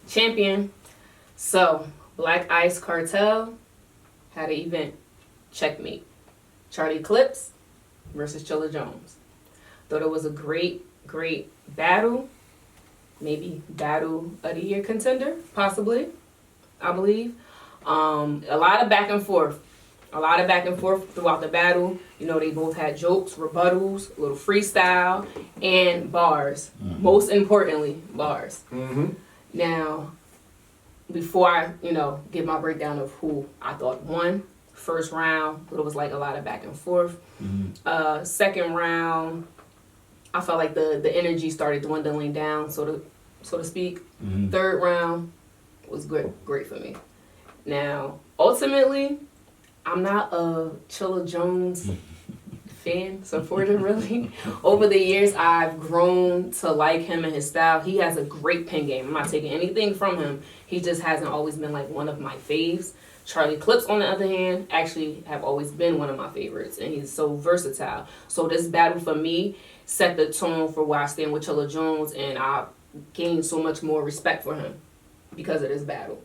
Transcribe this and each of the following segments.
champion. So, Black Ice Cartel had an event. Checkmate. Charlie Clips versus Chilla Jones. Thought it was a great battle. Maybe battle of the year contender, possibly, I believe. A lot of back and forth. A lot of back and forth throughout the battle. You know, they both had jokes, rebuttals, a little freestyle, and bars. Mm-hmm. Most importantly, bars. Mm-hmm. Now, before I, give my breakdown of who I thought won, first round, it was like a lot of back and forth. Mm-hmm. Second round, I felt like the energy started dwindling down, so to speak. Mm-hmm. Third round was great for me. Now, ultimately, I'm not a Chilla Jones fan, supporter, really. Over the years, I've grown to like him and his style. He has a great pen game. I'm not taking anything from him. He just hasn't always been like one of my faves. Charlie Clips, on the other hand, actually have always been one of my favorites, and he's so versatile. So this battle for me set the tone for where I stand with Chilla Jones, and I gained so much more respect for him because of this battle.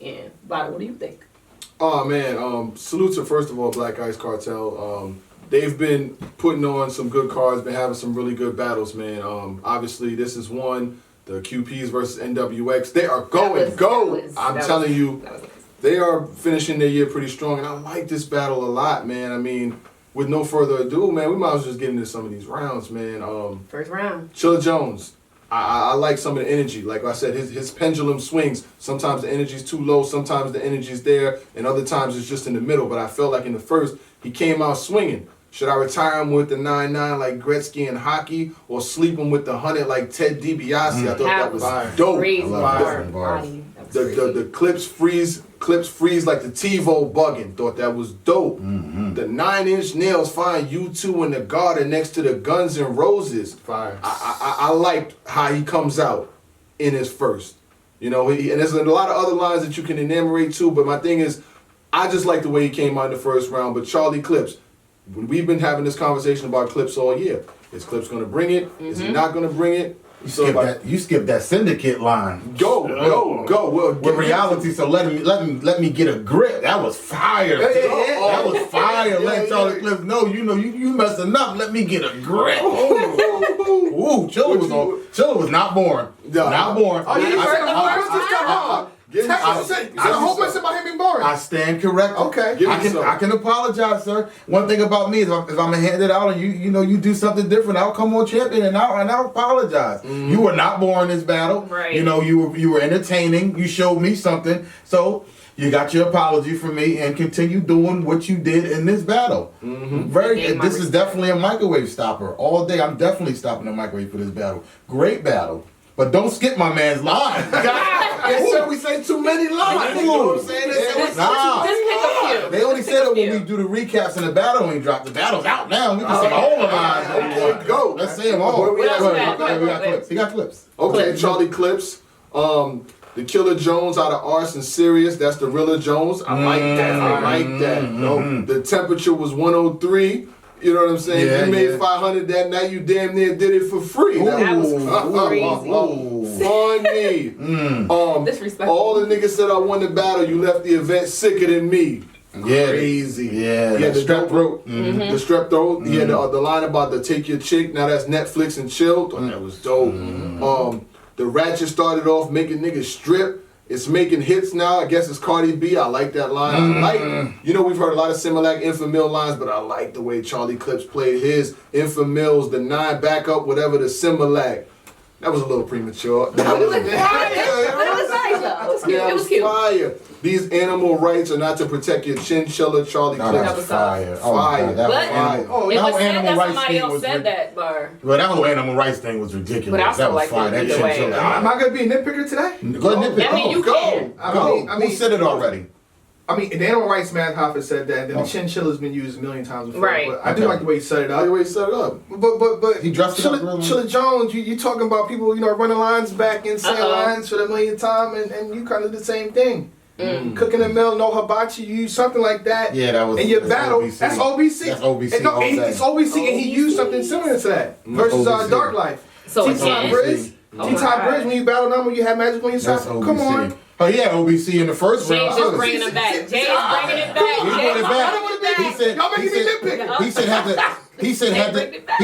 And Vada, what do you think? Oh man, salute to first of all Black Ice Cartel. They've been putting on some good cards, been having some really good battles, man. Obviously this is one, the QPs versus NWX. They are I'm telling you, they are finishing their year pretty strong, and I like this battle a lot, man. I mean, with no further ado, man, we might as well just get into some of these rounds, man. First round. Chilla Jones. I like some of the energy. Like I said, his pendulum swings. Sometimes the energy's too low, sometimes the energy's there, and other times it's just in the middle. But I felt like in the first, he came out swinging. Should I retire him with the 9-9 like Gretzky in hockey, or sleep him with the 100 like Ted DiBiase? I thought that was dope. The clips freeze like the TiVo bugging. Thought that was dope. Mm-hmm. The 9-inch nails find U2 in the garden next to the Guns N' Roses. Fire. I liked how he comes out in his first. And there's a lot of other lines that you can enumerate too, but my thing is, I just like the way he came out in the first round. But Charlie Clips, we've been having this conversation about Clips all year. Is Clips going to bring it? Mm-hmm. Is he not going to bring it? You skipped that syndicate line. Go. Well, with reality, so let me get a grip. That was fire. That was fire. Let Charlie Clips know. You messing up. Let me get a grip. Ooh, Chilla was not born. Not born. Oh, you heard I hope it's about him being boring. I stand corrected. Okay. I can apologize, sir. One thing about me is if I'm gonna hand it out and you do something different, I'll come on champion and I'll apologize. Mm-hmm. You were not boring this battle. Right. You were entertaining. You showed me something. So you got your apology from me and continue doing what you did in this battle. Mm-hmm. This is definitely a microwave stopper. All day I'm definitely stopping the microwave for this battle. Great battle. But don't skip my man's line. They said we say too many lines. You know what I'm saying? They only said it when we do the recaps and the battle ain't dropped. The battle's out now. We can say all the lines. Okay, go. Let's say them all. We got clips. He got clips. Okay, Charlie Clips. The Killer Jones out of Arson Sirius. That's the Rilla Jones. I like that. No, the temperature was 103. You know what I'm saying? Yeah, you made 500 that night. You damn near did it for free. That was crazy. Funny. Disrespectful. All the niggas said I won the battle. You left the event sicker than me. Yeah. Crazy. Yeah. He had the strep throat. Mm-hmm. The strep throat. He had the line about the take your chick. Now that's Netflix and chill. Thought that was dope. The Ratchet started off making niggas strip. It's making hits now. I guess it's Cardi B. I like that line. We've heard a lot of Similac Infamil lines, but I like the way Charlie Clips played his Infamils, the 9 backup, whatever, the Similac. That was a little premature. That was nice though. It was cute. Fire. These animal rights are not to protect your chinchilla, Charlie Clips. That was fire. Fire. That was fire. It was said that somebody else said that bar. Well, that whole animal rights thing was ridiculous. But I still like fire. it either way. Am I going to be a nitpicker today? Go nitpick. I mean, you can. Who said it already? I mean, the animal rights man Hoffa said that, and then the chinchilla's been used a million times before. Right. But I do like the way he set it up. But he dressed it up really Chilla Jones, you talking about people, running lines back and saying lines for the millionth time, and you kind of the same thing. Cooking a meal, no hibachi, you use something like that. Yeah, that was. In your battle, OBC. that's OBC. That's OBC. It's OBC, and he used something similar to that versus Dark Life. So T-Time Briz. Oh T-Top my Bridge, God. when you battled them, when you had Magic on your side. That's OBC. Come on. Oh yeah, OBC in the first Jay's round. just bringing it back. Jay's bringing it back. He brought it back. He said, Y'all making me nitpick. he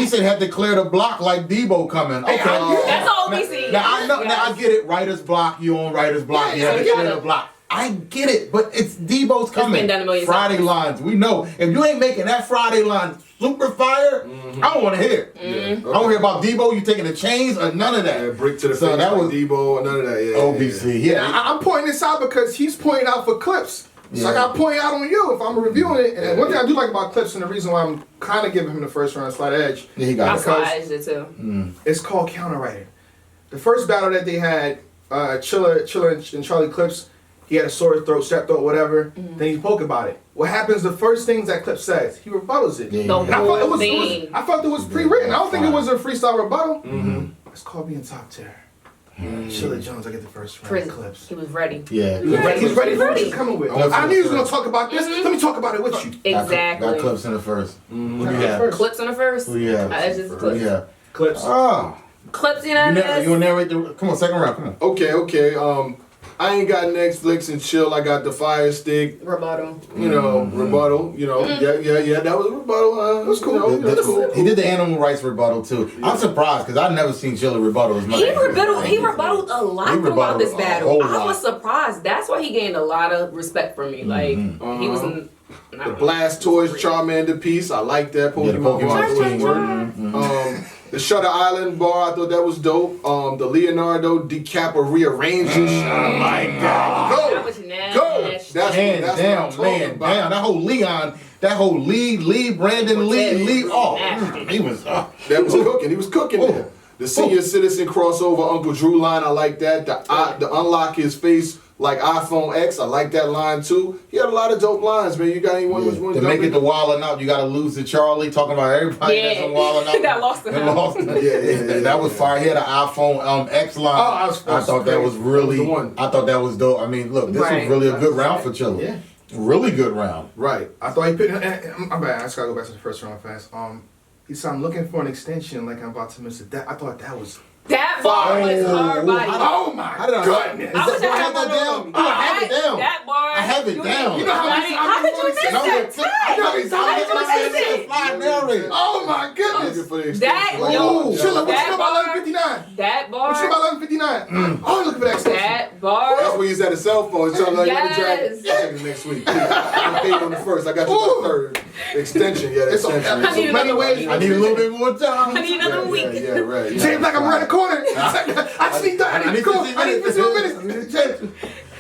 said had to clear the block like Debo coming. Okay. That's all we see. Now I know. Now I get it. Writer's block. You on writer's block. You have to clear the block. I get it, but it's Debo's coming. been done a million Friday times. lines. We know. If you ain't making that Friday line super fire, I don't want to hear it. I don't want to hear about Debo. You taking the chains or none of that. Yeah, brick to the So face that like was Debo, none of that. Yeah, OBC. Yeah. I'm pointing this out because he's pointing out for clips. So I Yeah. got to point out on you if I'm reviewing it. And one thing I do like about clips, and the reason why I'm kind of giving him the first round slight edge, Yeah, he got I it. saw I did too. it's called counterwriting. The first battle that they had, Chilla and Charlie Clips, he had a sore throat, strep throat, whatever. Then he spoke about it. What happens? The first things that Clip says, he rebuttals it. Yeah. The And I thought whole thing. I felt it was pre-written. I don't think it Fine. was a freestyle rebuttal. It's called being top tier. Chilla Jones, I get the first round. Prison. Clips. He was ready. Yeah. He's ready for what Ready. you're coming with. Clips I in knew he the was gonna first. talk about this. Let me talk about it with you. Exactly. Got clips in the first. Who do you Got have? first. Clips on the first. Who you have? It's just Who clips. you have? Clips. Oh. Clips, you know You will narrate the. Come on, second round. Come on. Okay. I ain't got Netflix and chill. I got the Fire Stick. Rebuttal. You know, rebuttal. You know, yeah. That was a rebuttal. That's cool. You know, that's cool. He did the animal rights rebuttal too. I'm surprised because I've never seen Chilla rebuttal as much. He rebutted a lot He throughout this rebutted a battle. whole I lot. was surprised. That's why he gained a lot of respect from me. Like he was. The Blast Toys Charmander piece. I like that Yeah, the Pokemon. Pokemon Pokemon Queen. The Shutter Island bar, I thought that was dope. The Leonardo DiCaprio rearranging. I like that. Go. That was nasty. Go. That's Hands what I'm down, talking man about. down. That whole Leon, that whole Lee, Brandon Lee. Oh, Nasty. he was. That was cooking. He was cooking there. The senior citizen crossover Uncle Drew line, I like that. The unlock his face like iPhone X, I like that line too. He had a lot of dope lines, man. You got anyone which one? To make it to wildin' out, you got to lose to Charlie. Talking about everybody that's on wildin' out. That lost to him. Yeah. That was fire. He had an iPhone X line. I thought that was really. That was the one. I thought that was dope. I mean, look, this was Right. really a good round for Chilla. Yeah. Really good round. Right. I thought he picked. My bad. I just gotta go back to the first round fast. He said, "I'm looking for an extension, like I'm about to miss it." I thought that was. That bar was hard body. Oh my How did I? goodness! I wish I I had have that one down. on. Oh, I have it down. That bar. I have it down. You know how many How did you miss times No, that it's- time? I know it's How did you miss it? Fly narrator. Oh my Looking goodness! for the That- extension. yo, Chilla, what you that know about bar- 11:59? That What you know bar. about 11:59? Oh, look for that extension. That bar. That's when he's at his cell phone. He's telling like, let me drag it. Yes. Check it next week. I'm paid on the first. I got you the third. Extension. Yeah, the It's okay. extension. I need many another ways. I need a little bit more time. I need another week. Yeah, right. You say it like I'm around the corner. I just need that. I need 15 minutes.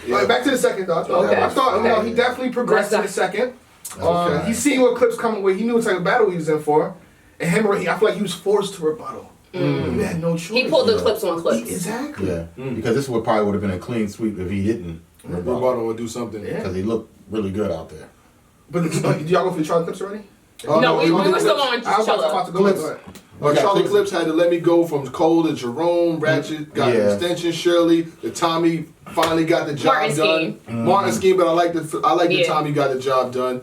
But back to the second though. I thought you know, he definitely progressed to the second. Okay. He seen what clips coming with. He knew what type of battle he was in for. And him, I feel like he was forced to rebuttal. He had no choice. He pulled the clips on clips. Exactly. Yeah, because this would probably would have been a clean sweep if he didn't. Rebuttal will do something. Yeah. Because he looked really good out there. But did y'all go for the Charlie clips already? No, we were still on I was about Chilla. to go. Go ahead. Charlie Okay. Clips had to let me go from Cole to Jerome. Ratchet got an Yeah. extension. Shirley, the Tommy finally got the job Martin done. scheme. Martin scheme, but I like the Yeah. Tommy got the job done.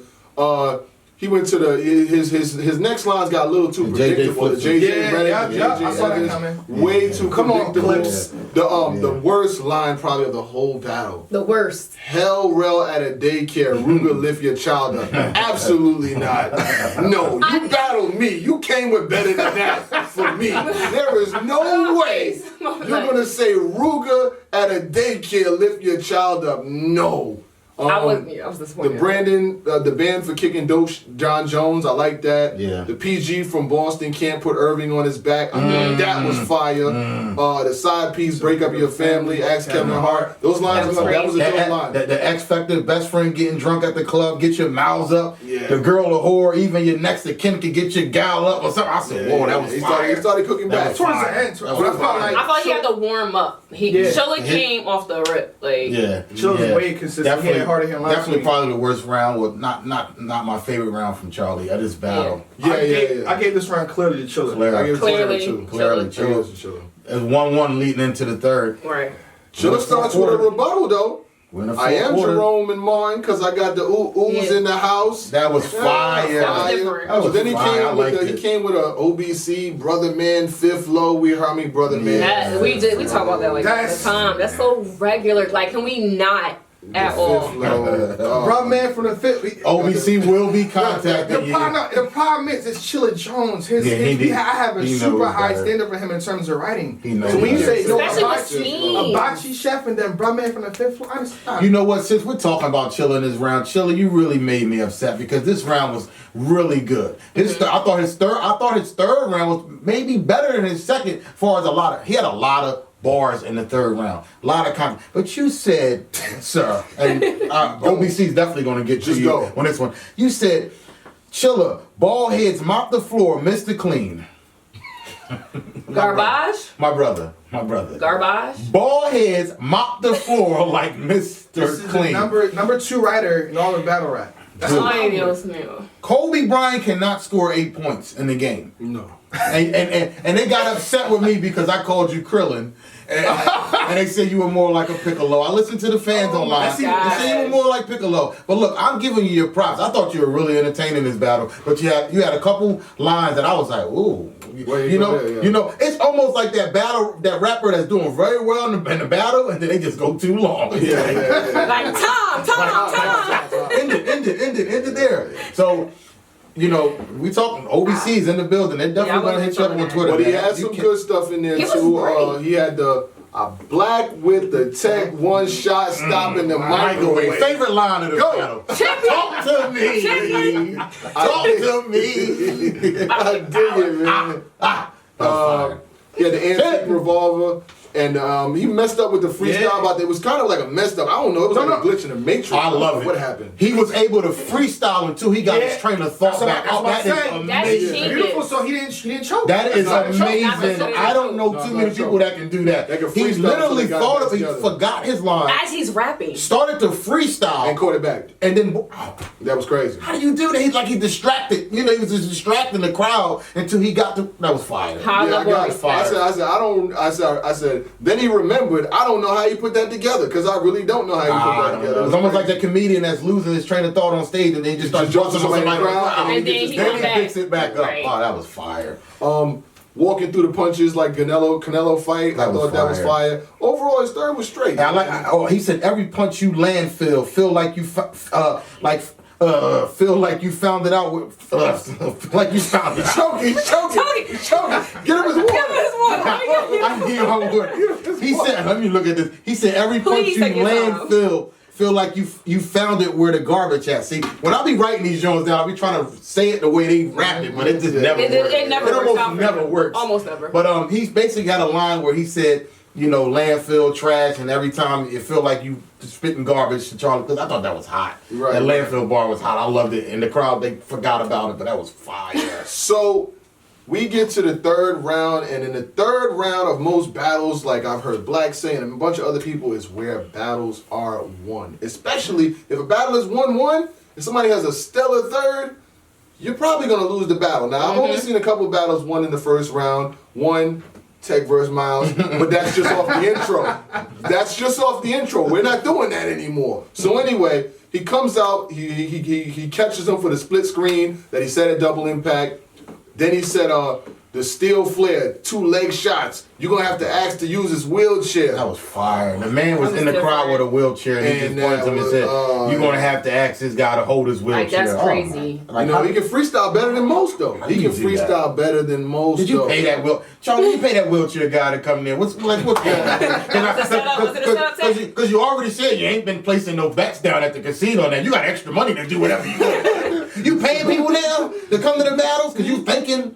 He went to his next lines got a little too JJ predictable. The flips. JJ Yeah, Reddick, yeah, the yeah, JJ I saw that Evans, coming. way too Come on, predictable. Clips. The worst line probably of the whole battle. The worst. Hell rail at a daycare, Ruger lift your child up. Absolutely not. No, you battled me. You came with better than that for me. There is no way you're gonna say Ruger at a daycare lift your child up. No. I was disappointed. The Brandon, the band for kicking dope, John Jones, I like that. Yeah. The PG from Boston can't put Irving on his back. I mean, that was fire. The side piece, break up your family, ask Kevin Hart. Those lines, that was a dope line. The X Factor best friend getting drunk at the club, get your mouths up. Yeah. The girl a whore, even your next to kin can get your gal up or something. I said, whoa, that was He fire. started cooking That back. was Towards the fire. end, That but was I felt fire. like- I thought he had to warm up. Chilla Hit- came off the rip. Like Yeah, Chilla's yeah. way consistent. He had harder than last Definitely week. probably the worst round. Was not my favorite round from Charlie. I just battle. Yeah. I gave this round clearly to Chilla. Clear. I give it to Clearly. Chilla, too. Clearly, Chilla. Chilla. Chilla. It's 1-1 leading into the third. right. Chilla starts with a rebuttal though. I am Jerome and Martin because I got the oohs in the house. That was fire. That was then he came with a OBC Brother Man Fifth Low. We heard me Brother Man. We talk about that like all the time. That's so regular. Like, can we not at all? Brother Man from the Fifth. OBC will be contacting you. The problem is, it's Chilla Jones. I have a super high standard for him in terms of writing. So when you say Hibachi Chef and then Brother Man from the Fifth Floor, you know what? Since we're talking about Chilla in this round, Chilla, you really made me upset because this round was really good. I thought his third round was maybe better than his second. As far as he had a lot of bars in the third round, a lot of content. But you said, sir, and OBC is definitely going to get to you on this one. You said, Chilla, bald heads mop the floor, Mr. Clean. Garbage? My brother. Garbage? Bald heads mop the floor like Mr. This is Clean. The number 2 writer in all of battle rap. Ay, Dios mío. Kobe Bryant cannot score 8 points in the game. No. And they got upset with me because I called you Krillin. And they said you were more like a Piccolo. I listened to the fans online. They said you were more like Piccolo. But look, I'm giving you your props. I thought you were really entertaining in this battle. But you had a couple lines that I was like, ooh. You know, it's almost like that rapper that's doing very well in the battle, and then they just go too long. Like Tom. End it there. So, you know, we talking OBC's in the building. They're definitely gonna hit you up on Twitter. But he had some good stuff in there too. He had the black with the tech one shot stopping the microwave. Favorite line of the battle. Talk to me. Talk to me. I dig it, man. He had the antique revolver. And he messed up with the freestyle, but it was kind of like a messed up. I don't know. It was like a glitch in the Matrix. I love it. What happened? He was able to freestyle until he got his train of thought back. That is amazing. Beautiful. So he didn't choke. That is amazing. I don't know too many people that can do that. He literally thought of it. He forgot his line as he's rapping. Started to freestyle and caught it back. And then that was crazy. How do you do that? He's like he distracted. You know, he was just distracting the crowd until he got to. That was fire. I said. Then he remembered. I don't know how you put that together because I really don't know how you put that together. It's almost like that comedian that's losing his train of thought on stage and then just starts jumping somebody in the crowd and then he picks it back up. Right. Oh, that was fire. Walking through the punches like Canelo fight. I thought that was fire. Overall, his third was straight. He said every punch you land, feel like you feel like you found it out with, like you found it. He's choking. Get him his water. I need my water. He said, let me look at this. He said every punch you land, feel like you found it where the garbage at. See, when I be writing these Jones down, I be trying to say it the way they rap it, but it just never works. It almost never works. Almost never. But he's basically got a line where he said, you know, landfill, trash, and every time it feel like you spitting garbage to Charlie, because I thought that was hot. Right, that landfill bar was hot. I loved it. And the crowd, they forgot about it, but that was fire. So we get to the third round, and in the third round of most battles, like I've heard Black say and a bunch of other people, is where battles are won. Especially if a battle is 1-1, if somebody has a stellar third, you're probably going to lose the battle. Now, I've only seen a couple of battles won in the first round. One, Tech versus Miles, but that's just off the intro. That's just off the intro. We're not doing that anymore. So anyway, he comes out, he catches him for the split screen that he said at Double Impact. Then he said, the steel flare, 2 leg shots. You're going to have to ask to use his wheelchair. That was fire. The man was in the crowd with a wheelchair and he just pointed to him and said, you're going to have to ask this guy to hold his wheelchair. Like, that's crazy. He can freestyle better than most, though. He can freestyle better than most, Did you pay that wheelchair? Charlie, you pay that wheelchair guy to come in there. What's going on? Because you already said you ain't been placing no bets down at the casino now. You got extra money to do whatever you want. You paying people now to come to the battles because you thinking,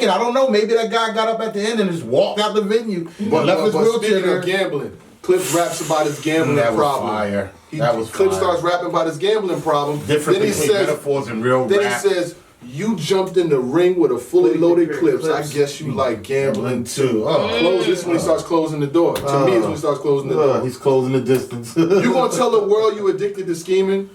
I don't know, maybe that guy got up at the end and just walked out the venue, but left his wheelchair there. Speaking of gambling, Clips raps about his gambling problem. Fire. Clips starts rapping about his gambling problem. Different between metaphors and real then rap. He says, you jumped in the ring with a fully loaded Clips. I guess you like gambling too. Close this when he starts closing the door. To me, it's when he starts closing the door. He's closing the distance. You gonna tell the world you addicted to scheming?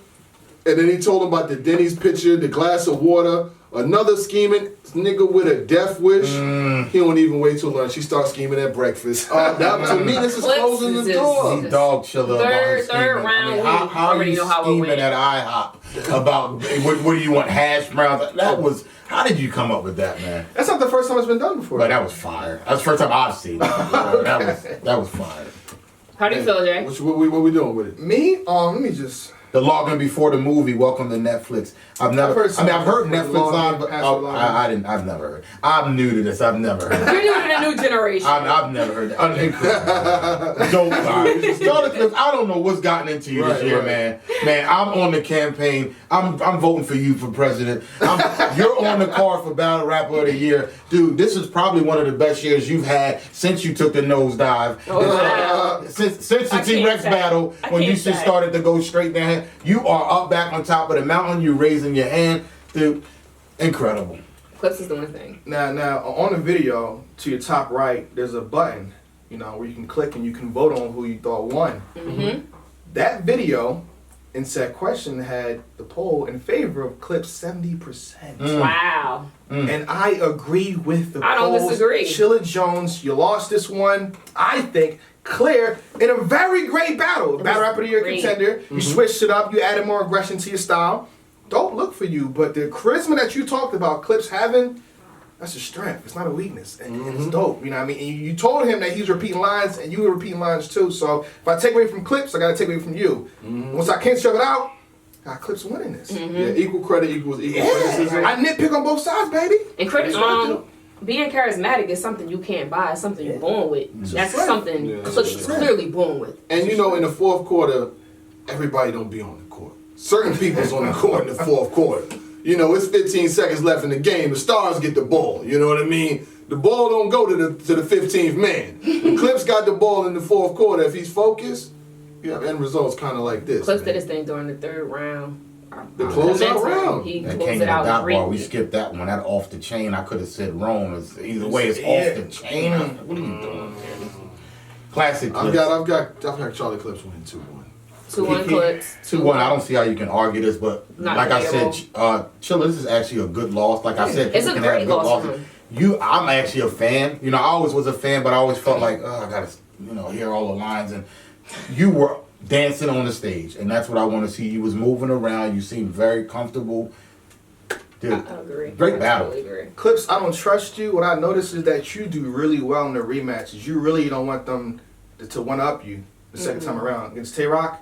And then he told him about the Denny's picture, the glass of water, Another scheming nigga with a death wish. He don't even wait till lunch. He starts scheming at breakfast. To me, this is Clips closing the is door. He dog Chilla about his Third scheming. round, we how are already you know how it scheming went. at IHOP about what do you want, hash browns? That was, how did you come up with that, man? That's not the first time it's been done before. But that was fire. That's the first time I've seen it. That was fire. How do you feel, Jay? What we doing with it? Me? Let me just. The login before the movie. Welcome to Netflix. I've heard Netflix on, but I've never heard. I'm new to this. I've never heard. You're new to the new generation. I've never heard that. Incredible. Charlie Clips, I don't know what's gotten into you this year, man. Man, I'm on the campaign. I'm voting for you for president. You're on the card for Battle Rapper of the Year. Dude, this is probably one of the best years you've had since you took the nosedive. Since the T-Rex battle, when you just started to go straight down. You are up back on top of the mountain. You raising your hand. Dude, incredible. Clips is doing thing. Now, on the video, to your top right, there's a button, where you can click and you can vote on who you thought won. That video in said question had the poll in favor of Clips 70%. Wow. And I agree with the polls. I don't disagree. Chilla Jones, you lost this one. I think clear in a very great battle. Battle Rapper of the Year contender. You switched it up. You added more aggression to your style. Don't look for you, but the charisma that you talked about, Clips having, that's a strength. It's not a weakness, and it's dope. You know what I mean? And you told him that he's repeating lines, and you were repeating lines too. So if I take away from Clips, I gotta take away from you. Once I can't shove it out, Clips winning this. Yeah, equal credit equals equal criticism. I nitpick on both sides, baby. And being charismatic is something you can't buy. It's something you're born with. That's something Clips is clearly born with. And in the fourth quarter, everybody don't be on the court. Certain people's on the court in the fourth quarter. It's 15 seconds left in the game. The stars get the ball. You know what I mean? The ball don't go to the 15th man. When Clips got the ball in the fourth quarter, if he's focused, you have end results kind of like this. Clips did his thing during the third round. The closeout round. He That closed came it to out that great. bar. We skipped that one. That off the chain. I could have said Rome. Either way, it's off the chain. What are you doing here? Classic Clips. I've got Charlie Clips winning 2-1. 2-1 Clips. 2-1. I don't see how you can argue this, but Not like debatable. I said, Chilla, this is actually a good loss. Like I said, It's people a can great have good loss for losses. him. I'm actually a fan. I always was a fan, but I always felt like, I gotta, hear all the lines. And you were dancing on the stage, and that's what I want to see. You was moving around. You seemed very comfortable. Dude, I agree. great battle. Totally agree. Clips, I don't trust you. What I noticed is that you do really well in the rematches. You really don't want them to one-up you the second time around. Against Tay-Rock,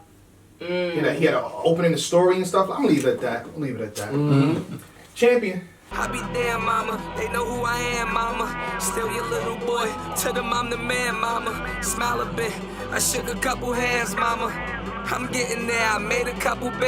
he had an opening the story and stuff. I'm going to leave it at that. Champion. I be damn, mama. They know who I am, mama. Still your little boy. Tell them I'm the man, mama. Smile a bit. I shook a couple hands, mama. I'm getting there. I made a couple